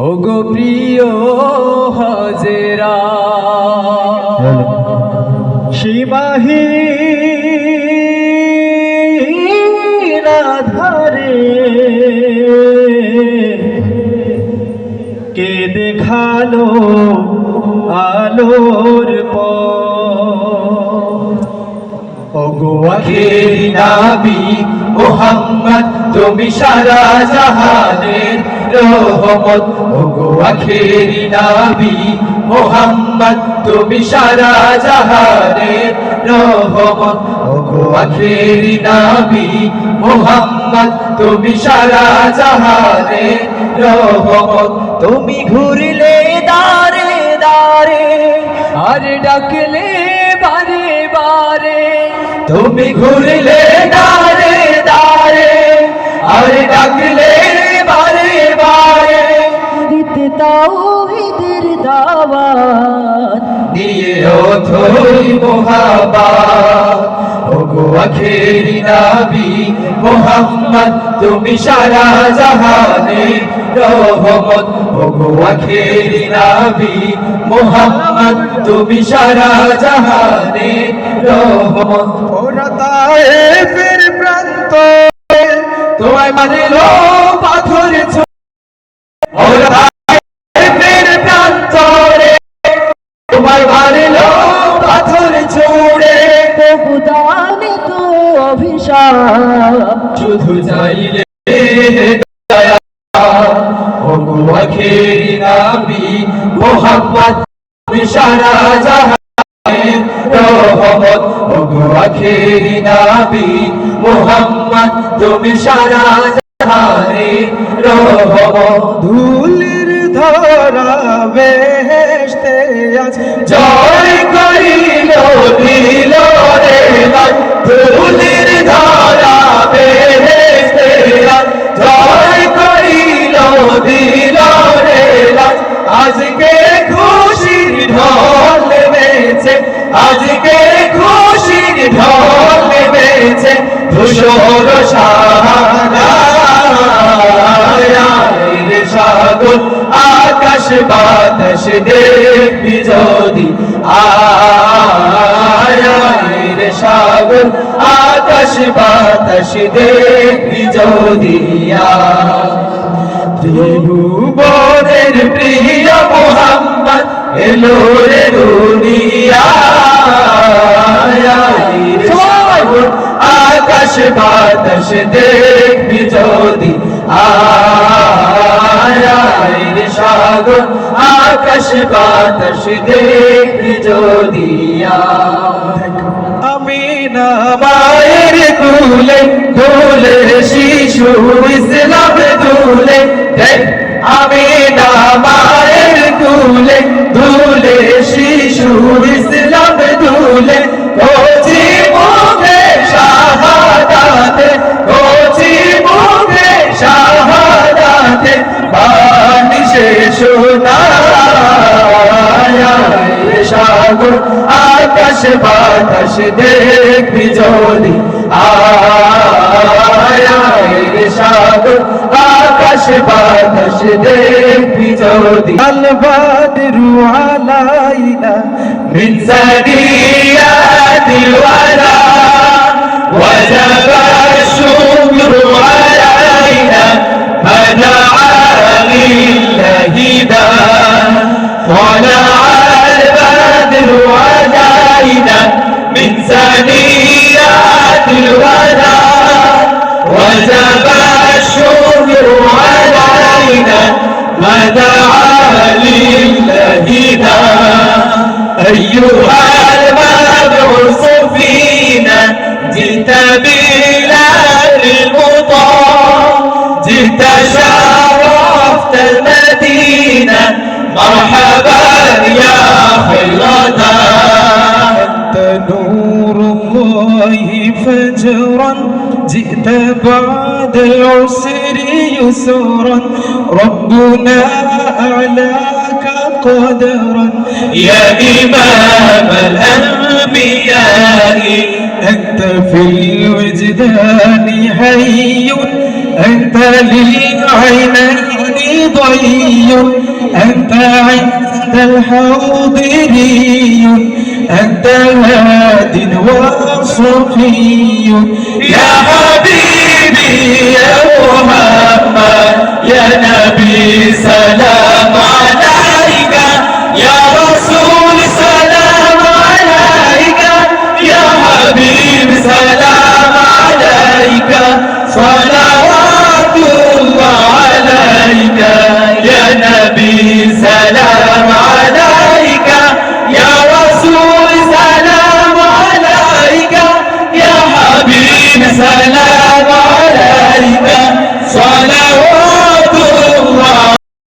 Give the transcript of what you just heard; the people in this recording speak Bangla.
ওগো প্রিয় হাজেরা সীমাহীন আধারে কে দেখালো আলোর পথ ওগো আখেরি নবী মুহাম্মদ তুমি সারা জাহানের রহমত ওগো আখেরি নবী মুহাম্মদ তুমি সারা জাহানের রহমত ওগো আখেরি নবী মুহাম্মদ তুমি সারা জাহানের রহমত তুমি ঘুরলে দারে দারে আর ডাকলে বারে বারে তুমি ঘুরলে দারে দারে আর ডাকলে বারে বারে দিতে তাওহীদের দাওয়াত দিয়ে ওঠোই মুহাব্বত ওগো আখেরি নবী মুহাম্মদ তুমি সারা জাহানের রহমত ওগো আখেরি নবী মুহাম্মদ তুমি সারা জাহানের রহমত ওরা তায়েফের প্রান্ত তোমায় মানিল পাথর ওরা তায়েফের প্রান্তরে তোমায় মানিল পাথর ছুঁড়ে তবু দানে তো অভিশাপ শুধু চাইলে দয়া ওগো আখেরি নবী মুহাম্মদ তুমি সারা জাহানের রহমত ওগো আখেরি নবী মুহাম্মদ তুমি সারা জাহানের রহমত ধুলির ধরা বেহেশতে আজ জয় করিল দিল রে ধুলির ধরা বেহেশতে আজ জয় করিল দিল রে আজকে খুশির ঢল নেমেছে আজকে খুশির ঢল নেমেছে ধূসর সাহারায় সাগর আকাশ বাতাস দেখবি যদি আয় সাগর আকাশ বাতাস দেখবি যদি ত্রিভুবনের প্রিয় মুহাম্মদ এলো রে দুনিয়ায় আকাশ বাতাস দেখবি যদি আয় সাগর আকাশ বাতাস দেখবি যদি আমিনা মায়ের কুলে দুলে শিশু ইসলাম দুলে আমিনা মায়ের কুলে দুলে শিশু ইসলাম দুলে কচি মুখে শাহাদাতে কচি মুখে শাহাদাতে বাণী শেষ সাগর আকাশ বাতাস দেখবি যদি আয় সাগর আকাশ বাতাস দেখবি যদি আল বাদরু আলাইনা মিন সানিয়াতিল ওয়ালা ওয়াজাব আশ-শুকরু আলাইনা মানা'a লিল্লাহি দা من ثنيات الوداع وجب الشكر علينا ما دعا لله أيها المبعوث فينا جئت بلاد المطاع جئت شرفت المدينة مرحبا يا فجرا جئت بعد العسر يسرا ربنا أعلاك قدرا يا إمام الأنبياء أنت في الوجدان حي أنت للعينين ضي أنت عند الحاضري أنت هاد وصفي يا حبيبي يا محمد يا نبي سلام عليك يا رسول سلام عليك يا حبيب سلام عليك صلوات الله عليك يا نبي سلام عليك يا رسول سلام عليك يا حبيب سلام